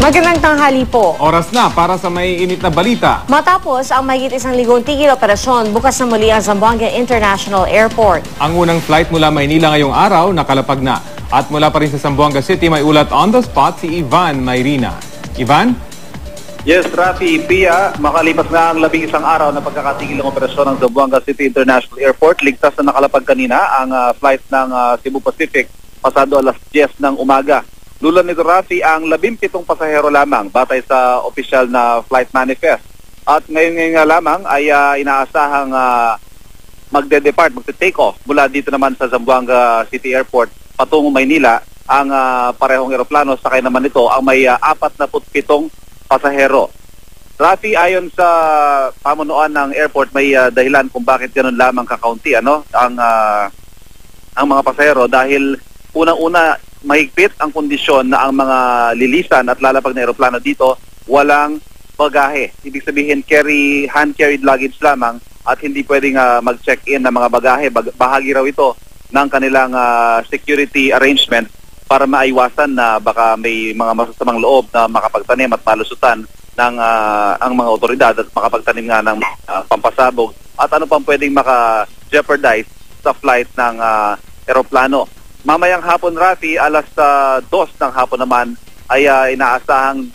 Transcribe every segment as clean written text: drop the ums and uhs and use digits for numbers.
Magandang tanghali po. Oras na para sa may init na balita. Matapos ang mahigit 1 linggong tigil operasyon, bukas na muli ang Zamboanga International Airport. Ang unang flight mula Maynila ngayong araw nakalapag na. At mula pa rin sa Zamboanga City, may ulat on the spot si Ivan Mayrina. Ivan? Yes, Rafi, Pia, makalipas na ang 11 araw na pagkakatigil ng operasyon ng Zamboanga City International Airport. Ligtas na nakalapag kanina ang flight ng Cebu Pacific pasado alas 10 ng umaga. Lulan nito, Rafi, ang 17 pasahero lamang batay sa opisyal na flight manifest. At ngayon nga lamang ay inaasahang magte-take off mula dito naman sa Zamboanga City Airport patungong Maynila ang parehong eroplano. Sakay naman nito ang may 47 pasahero. Rafi, ayon sa pamunuan ng airport, may dahilan kung bakit ganun lamang kakaunti ang mga pasahero dahil unang-una mahigpit ang kondisyon na ang mga lilisan at lalapag na eroplano dito walang bagahe. Ibig sabihin hand-carried luggage lamang at hindi pwedeng mag-check-in ng mga bagahe. Bahagi raw ito ng kanilang security arrangement para maiwasan na baka may mga masasamang loob na makapagtanim at malusutan ng ang mga otoridad at makapagtanim nga ng pampasabog at ano pang pwedeng maka-jeopardize sa flight ng eroplano. Mamayang hapon, Rafi, alas 2 ng hapon naman ay inaasahang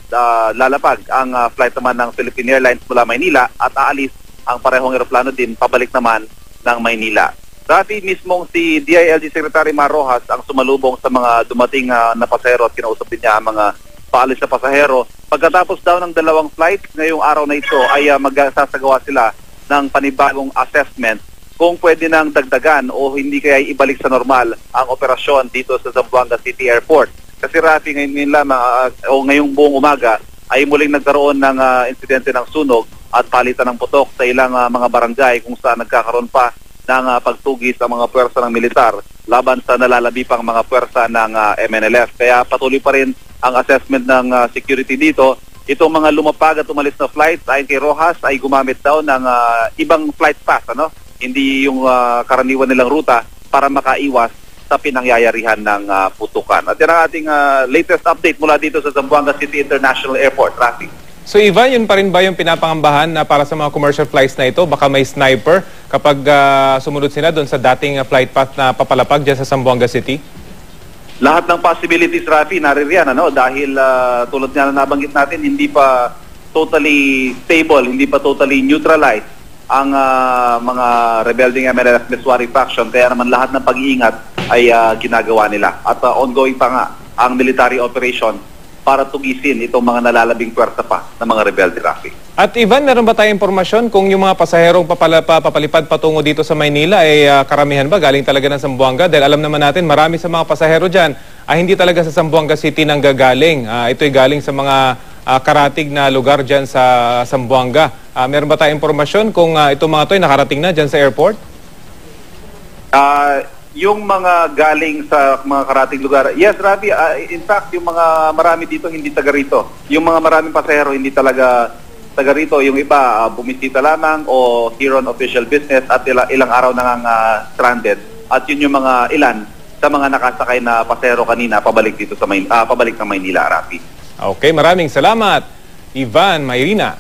lalapag ang flight naman ng Philippine Airlines mula Maynila at aalis ang parehong eroplano din pabalik naman ng Maynila. Rafi, mismong si DILG Secretary Mar Rojas ang sumalubong sa mga dumating na pasahero at kinausap din niya ang mga paalis na pasahero. Pagkatapos daw ng 2 flights ngayong araw na ito ay magsasagawa sila ng panibagong assessment kung pwede nang dagdagan o hindi kaya ibalik sa normal ang operasyon dito sa Zamboanga City Airport. Kasi Rafi, ngayon lamang o ngayong buong umaga ay muling nagkaroon ng insidente ng sunog at palitan ng putok sa ilang mga barangay kung saan nagkakaroon pa ng pagtugis ang mga puwersa ng militar laban sa nalalabi pang mga puwersa ng MNLF. Kaya patuloy pa rin ang assessment ng security dito. Itong mga lumapag at umalis na flights ayon kay Rojas ay gumamit daw ng ibang flight path, hindi yung karaniwan nilang ruta para makaiwas sa pinangyayarihan ng putukan. At yan ang ating latest update mula dito sa Zamboanga City International Airport, Rafi. So Ivan, yun pa rin ba yung pinapangambahan na para sa mga commercial flights na ito? Baka may sniper kapag sumunod sila doon sa dating flight path na papalapag dyan sa Zamboanga City? Lahat ng possibilities, Rafi, naririyan, dahil tulad nga na nabanggit natin, hindi pa totally stable, hindi pa totally neutralized ang mga rebelding MNLF Meswari faction. Kaya naman lahat ng pag-iingat ay ginagawa nila. At ongoing pa nga ang military operation para tugisin itong mga nalalabing puwersa pa ng mga rebelde, Rafi. At Ivan, meron ba tayong impormasyon kung yung mga pasaherong papalipad patungo dito sa Maynila ay karamihan ba galing talaga ng Zamboanga? Dahil alam naman natin marami sa mga pasahero dyan ay hindi talaga sa Zamboanga City nang gagaling. Ito'y galing sa mga karatig na lugar dyan sa Zamboanga. Meron ba tayong impormasyon kung itong mga ito ay nakarating na dyan sa airport? Yung mga galing sa mga karating lugar, yes, Rafi, in fact, yung mga marami dito hindi taga rito. Yung mga maraming pasahero hindi talaga taga rito. Yung iba, bumisita lamang o here on official business at ilang araw na nga stranded. At yun yung mga ilan sa mga nakasakay na pasahero kanina pabalik dito sa pabalik ng Maynila, Rafi. Okay, maraming salamat, Ivan Mayrina.